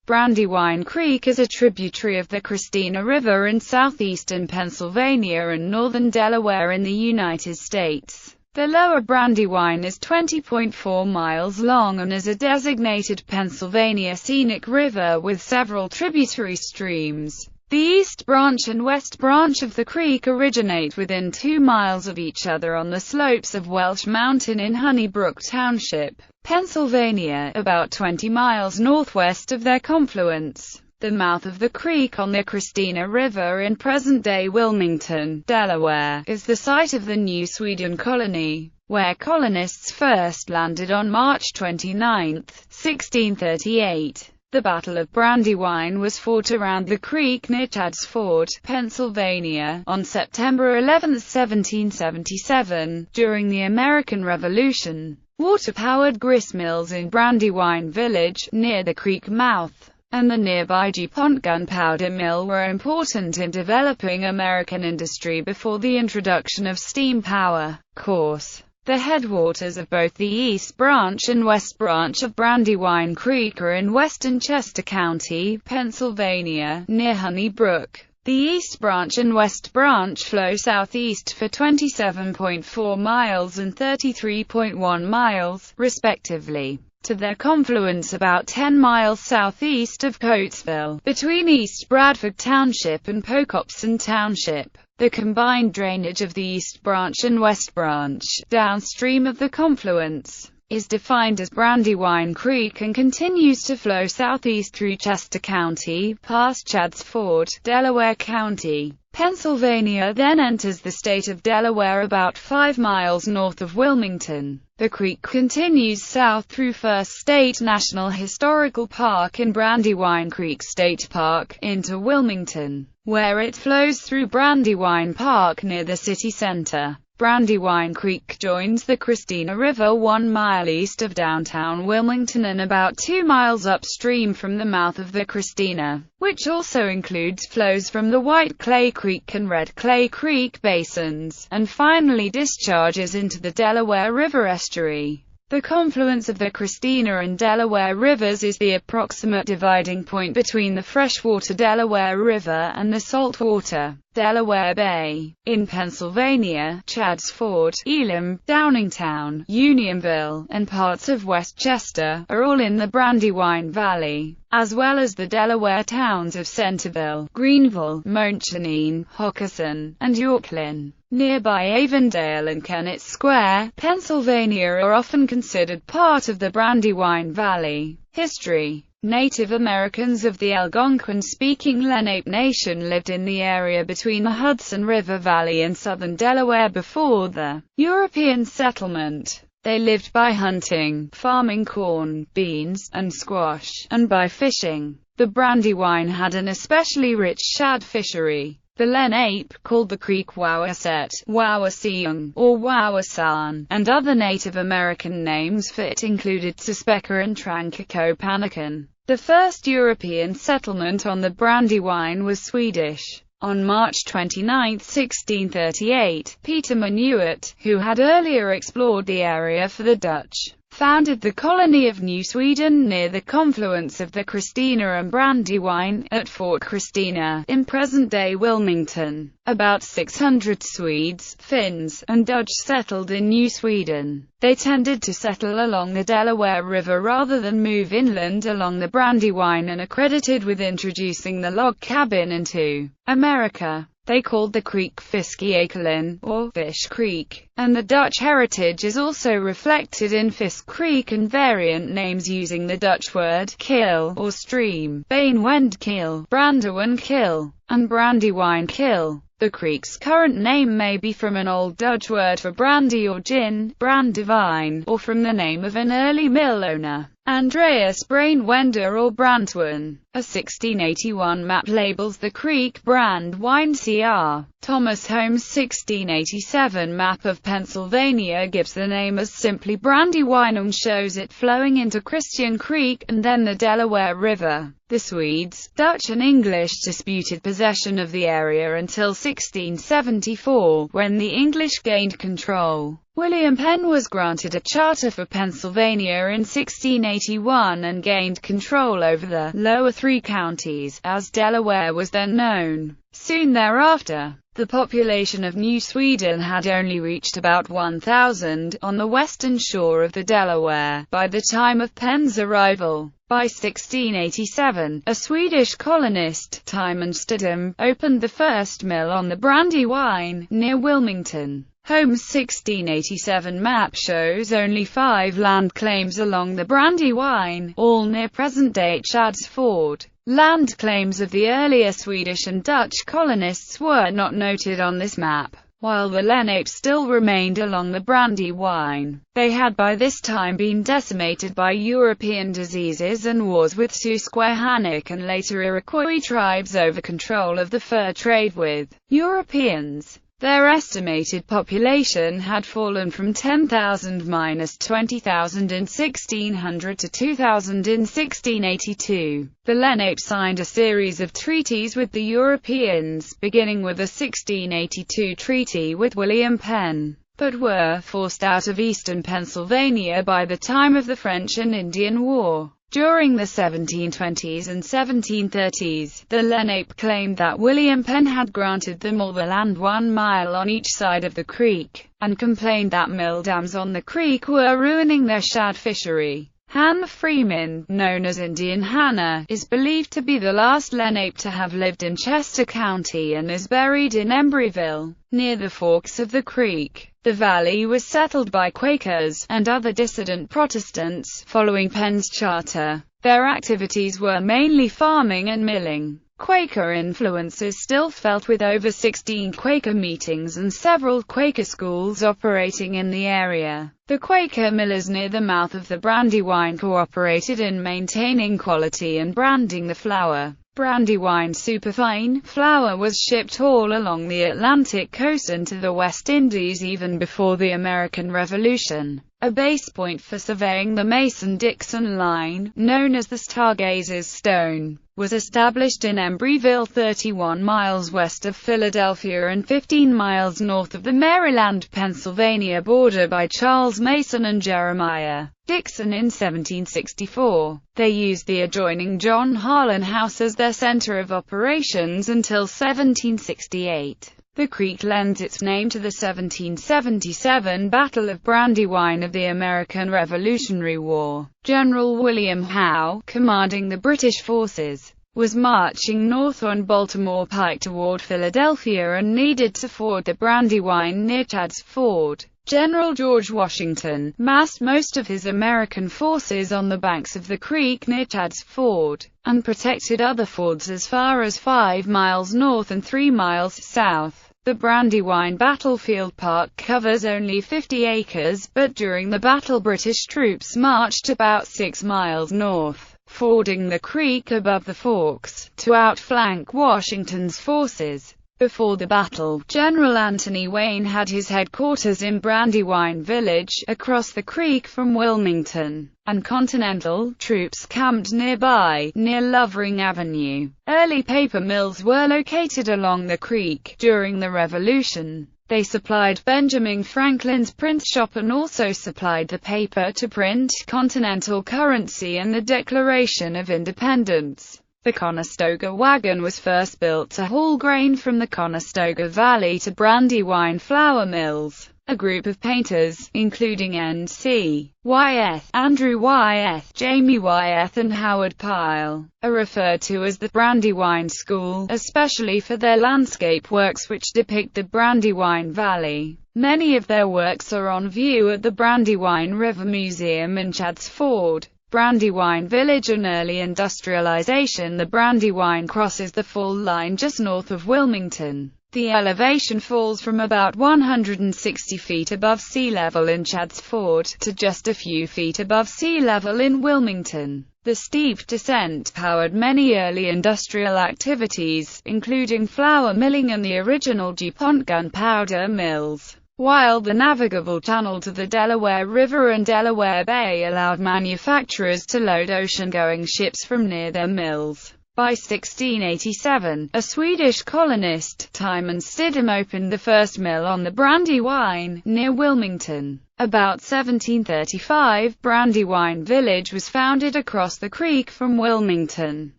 Brandywine Creek is a tributary of the Christina River in southeastern Pennsylvania and northern Delaware in the United States. The Lower Brandywine is 20.4 miles long and is a designated Pennsylvania Scenic River with several tributary streams. The East Branch and West Branch of the creek originate within 2 miles of each other on the slopes of Welsh Mountain in Honeybrook Township, Pennsylvania, about 20 miles northwest of their confluence. The mouth of the creek on the Christina River in present-day Wilmington, Delaware, is the site of the New Sweden colony, where colonists first landed on March 29, 1638. The Battle of Brandywine was fought around the creek near Chadds Ford, Pennsylvania, on September 11, 1777, during the American Revolution. Water-powered gristmills in Brandywine Village, near the creek mouth, and the nearby DuPont Gunpowder Mill were important in developing American industry before the introduction of steam power. Course. The headwaters of both the East Branch and West Branch of Brandywine Creek are in western Chester County, Pennsylvania, near Honeybrook. The East Branch and West Branch flow southeast for 27.4 miles and 33.1 miles, respectively, to their confluence about 10 miles southeast of Coatesville, between East Bradford Township and Pocopson Township. The combined drainage of the East Branch and West Branch, downstream of the confluence, is defined as Brandywine Creek and continues to flow southeast through Chester County, past Chadds Ford, Delaware County. Pennsylvania then enters the state of Delaware about 5 miles north of Wilmington. The creek continues south through First State National Historical Park and Brandywine Creek State Park, into Wilmington, where it flows through Brandywine Park near the city center. Brandywine Creek joins the Christina River 1 mile east of downtown Wilmington and about 2 miles upstream from the mouth of the Christina, which also includes flows from the White Clay Creek and Red Clay Creek basins, and finally discharges into the Delaware River estuary. The confluence of the Christina and Delaware Rivers is the approximate dividing point between the freshwater Delaware River and the saltwater Delaware Bay. In Pennsylvania, Chadds Ford, Elam, Downingtown, Unionville, and parts of West Chester are all in the Brandywine Valley, as well as the Delaware towns of Centerville, Greenville, Montchanine, Hockessin, and Yorklyn. Nearby Avondale and Kennett Square, Pennsylvania are often considered part of the Brandywine Valley. History. Native Americans of the Algonquin-speaking Lenape Nation lived in the area between the Hudson River Valley and southern Delaware before the European settlement. They lived by hunting, farming corn, beans, and squash, and by fishing. The Brandywine had an especially rich shad fishery. The Lenape, called the Creek Wowasset, Wawasseong, or Wawasan, and other Native American names for it included Suspecka and Trankakopanakan. The first European settlement on the Brandywine was Swedish. On March 29, 1638, Peter Minuit, who had earlier explored the area for the Dutch, founded the colony of New Sweden near the confluence of the Christina and Brandywine, at Fort Christina, in present-day Wilmington. About 600 Swedes, Finns, and Dutch settled in New Sweden. They tended to settle along the Delaware River rather than move inland along the Brandywine and are credited with introducing the log cabin into America. They called the creek Fiskiekelin, or Fish Creek, and the Dutch heritage is also reflected in Fisk Creek and variant names using the Dutch word kil, or stream, Bainwend Kil, Brandywine Kil, and Brandywine Kil. The creek's current name may be from an Old Dutch word for brandy or gin, Brandywine, or from the name of an early mill owner, Andreas Brainwender or Brantwan. A 1681 map labels the creek Brandywine Cr. Thomas Holmes' 1687 map of Pennsylvania gives the name as simply Brandywine and shows it flowing into Christian Creek and then the Delaware River. The Swedes, Dutch and English disputed possession of the area until 1674, when the English gained control. William Penn was granted a charter for Pennsylvania in 1681 and gained control over the lower three counties, as Delaware was then known. Soon thereafter, the population of New Sweden had only reached about 1,000 on the western shore of the Delaware by the time of Penn's arrival. By 1687, a Swedish colonist, Timon Stedham, opened the first mill on the Brandywine, near Wilmington. Holmes' 1687 map shows only 5 land claims along the Brandywine, all near present-day Chadds Ford. Land claims of the earlier Swedish and Dutch colonists were not noted on this map, while the Lenape still remained along the Brandywine. They had by this time been decimated by European diseases and wars with Susquehannock and later Iroquois tribes over control of the fur trade with Europeans. Their estimated population had fallen from 10,000 to 20,000 in 1600 to 2,000 in 1682. The Lenape signed a series of treaties with the Europeans, beginning with a 1682 treaty with William Penn, but were forced out of eastern Pennsylvania by the time of the French and Indian War. During the 1720s and 1730s, the Lenape claimed that William Penn had granted them all the land 1 mile on each side of the creek, and complained that mill dams on the creek were ruining their shad fishery. Hannah Freeman, known as Indian Hannah, is believed to be the last Lenape to have lived in Chester County and is buried in Embryville, near the forks of the creek. The valley was settled by Quakers and other dissident Protestants following Penn's charter. Their activities were mainly farming and milling. Quaker influence is still felt, with over 16 Quaker meetings and several Quaker schools operating in the area. The Quaker millers near the mouth of the Brandywine cooperated in maintaining quality and branding the flour. Brandywine superfine flour was shipped all along the Atlantic coast and to the West Indies even before the American Revolution. A base point for surveying the Mason-Dixon line, known as the Stargazer's Stone, was established in Embryville, 31 miles west of Philadelphia and 15 miles north of the Maryland-Pennsylvania border, by Charles Mason and Jeremiah Dixon in 1764. They used the adjoining John Harlan House as their center of operations until 1768. The creek lends its name to the 1777 Battle of Brandywine of the American Revolutionary War. General William Howe, commanding the British forces, was marching north on Baltimore Pike toward Philadelphia and needed to ford the Brandywine near Chadds Ford. General George Washington massed most of his American forces on the banks of the creek near Chadds Ford, and protected other fords as far as 5 miles north and 3 miles south. The Brandywine Battlefield Park covers only 50 acres, but during the battle British troops marched about 6 miles north, fording the creek above the forks, to outflank Washington's forces. Before the battle, General Anthony Wayne had his headquarters in Brandywine Village, across the creek from Wilmington, and Continental troops camped nearby, near Lovering Avenue. Early paper mills were located along the creek. During the Revolution, they supplied Benjamin Franklin's print shop and also supplied the paper to print Continental currency and the Declaration of Independence. The Conestoga wagon was first built to haul grain from the Conestoga Valley to Brandywine flour mills. A group of painters, including N.C. Wyeth, Andrew Wyeth, Jamie Wyeth and Howard Pyle, are referred to as the Brandywine School, especially for their landscape works which depict the Brandywine Valley. Many of their works are on view at the Brandywine River Museum in Chadds Ford. Brandywine Village and early industrialization. The Brandywine crosses the fall line just north of Wilmington. The elevation falls from about 160 feet above sea level in Chadds Ford to just a few feet above sea level in Wilmington. The steep descent powered many early industrial activities, including flour milling and the original DuPont Gunpowder Mills, while the navigable channel to the Delaware River and Delaware Bay allowed manufacturers to load ocean-going ships from near their mills. By 1687, a Swedish colonist, Timon Stidham, opened the first mill on the Brandywine, near Wilmington. About 1735, Brandywine Village was founded across the creek from Wilmington.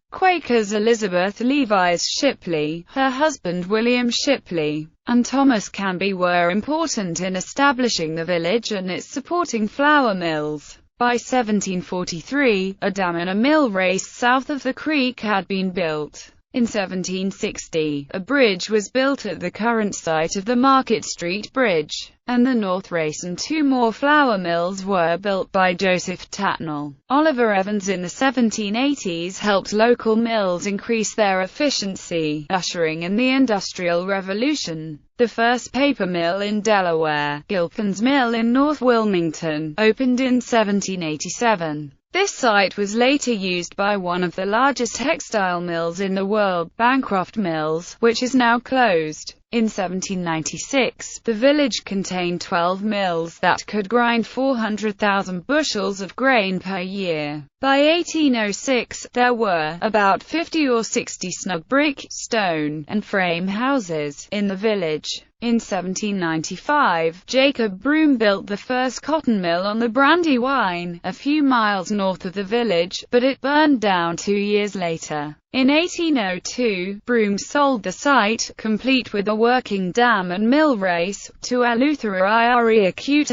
Quakers Elizabeth Levi's Shipley, her husband William Shipley, and Thomas Canby were important in establishing the village and its supporting flour mills. By 1743, a dam and a mill race south of the creek had been built. In 1760, a bridge was built at the current site of the Market Street Bridge, and the North Race, and 2 more flour mills were built by Joseph Tatnall. Oliver Evans in the 1780s helped local mills increase their efficiency, ushering in the Industrial Revolution. The first paper mill in Delaware, Gilpin's Mill in North Wilmington, opened in 1787. This site was later used by one of the largest textile mills in the world, Bancroft Mills, which is now closed. In 1796, the village contained 12 mills that could grind 400,000 bushels of grain per year. By 1806, there were about 50 or 60 snug brick, stone, and frame houses in the village. In 1795, Jacob Broom built the first cotton mill on the Brandywine, a few miles north of the village, but it burned down 2 years later. In 1802, Broom sold the site, complete with a working dam and mill race, to Eleuthère Acute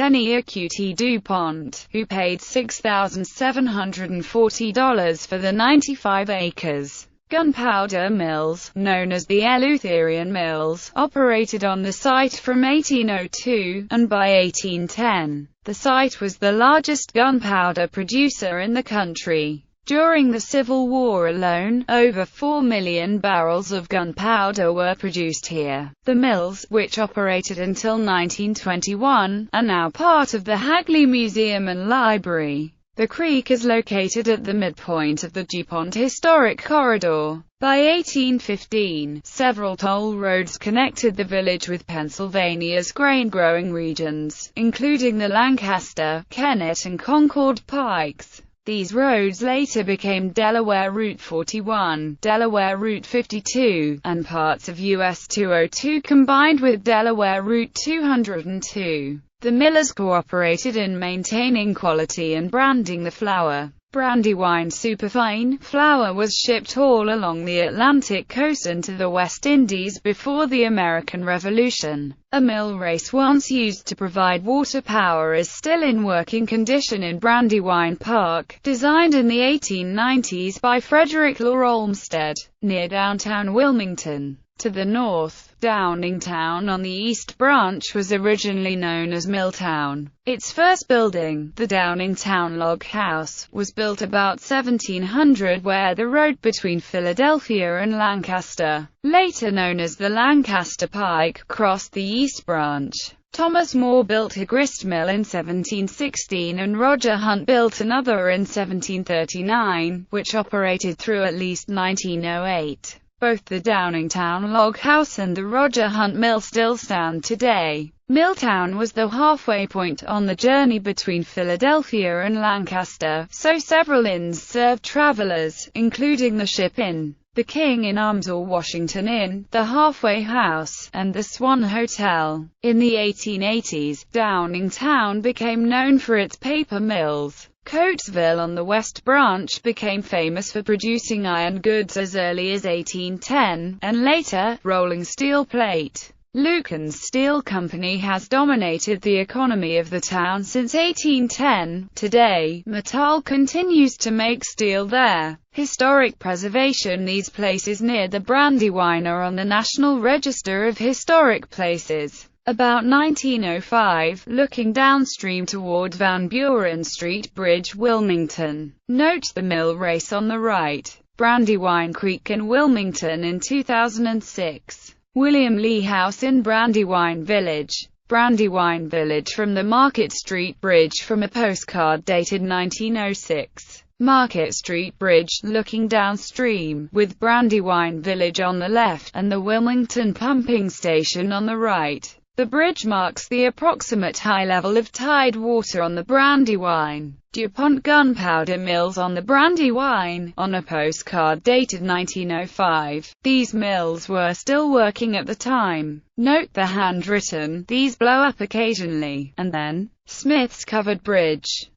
DuPont, who paid $6,740 for the 95 acres. Gunpowder Mills, known as the Eleutherian Mills, operated on the site from 1802, and by 1810, the site was the largest gunpowder producer in the country. During the Civil War alone, over 4 million barrels of gunpowder were produced here. The mills, which operated until 1921, are now part of the Hagley Museum and Library. The creek is located at the midpoint of the DuPont Historic Corridor. By 1815, several toll roads connected the village with Pennsylvania's grain-growing regions, including the Lancaster, Kennett and Concord Pikes. These roads later became Delaware Route 41, Delaware Route 52, and parts of US 202 combined with Delaware Route 202. The millers cooperated in maintaining quality and branding the flour. Brandywine superfine flour was shipped all along the Atlantic coast and to the West Indies before the American Revolution. A mill race once used to provide water power is still in working condition in Brandywine Park, designed in the 1890s by Frederick Law Olmsted, near downtown Wilmington. To the north, Downingtown on the East Branch was originally known as Milltown. Its first building, the Downingtown Log House, was built about 1700 where the road between Philadelphia and Lancaster, later known as the Lancaster Pike, crossed the East Branch. Thomas Moore built a grist mill in 1716 and Roger Hunt built another in 1739, which operated through at least 1908. Both the Downingtown Log House and the Roger Hunt Mill still stand today. Milltown was the halfway point on the journey between Philadelphia and Lancaster, so several inns served travelers, including the Ship Inn, the King in Arms or Washington Inn, the Halfway House, and the Swan Hotel. In the 1880s, Downingtown became known for its paper mills. Coatesville on the West Branch became famous for producing iron goods as early as 1810, and later, rolling steel plate. Lucan's Steel Company has dominated the economy of the town since 1810. Today, Mittal continues to make steel there. Historic preservation. These places near the Brandywine are on the National Register of Historic Places. About 1905, looking downstream toward Van Buren Street Bridge, Wilmington. Note the mill race on the right. Brandywine Creek in Wilmington in 2006. William Lee House in Brandywine Village. Brandywine Village from the Market Street Bridge from a postcard dated 1906. Market Street Bridge, looking downstream, with Brandywine Village on the left, and the Wilmington Pumping Station on the right. The bridge marks the approximate high level of tide water on the Brandywine. DuPont Gunpowder Mills on the Brandywine, on a postcard dated 1905. These mills were still working at the time. Note the handwritten, "These blow up occasionally," and then, "Smith's Covered Bridge."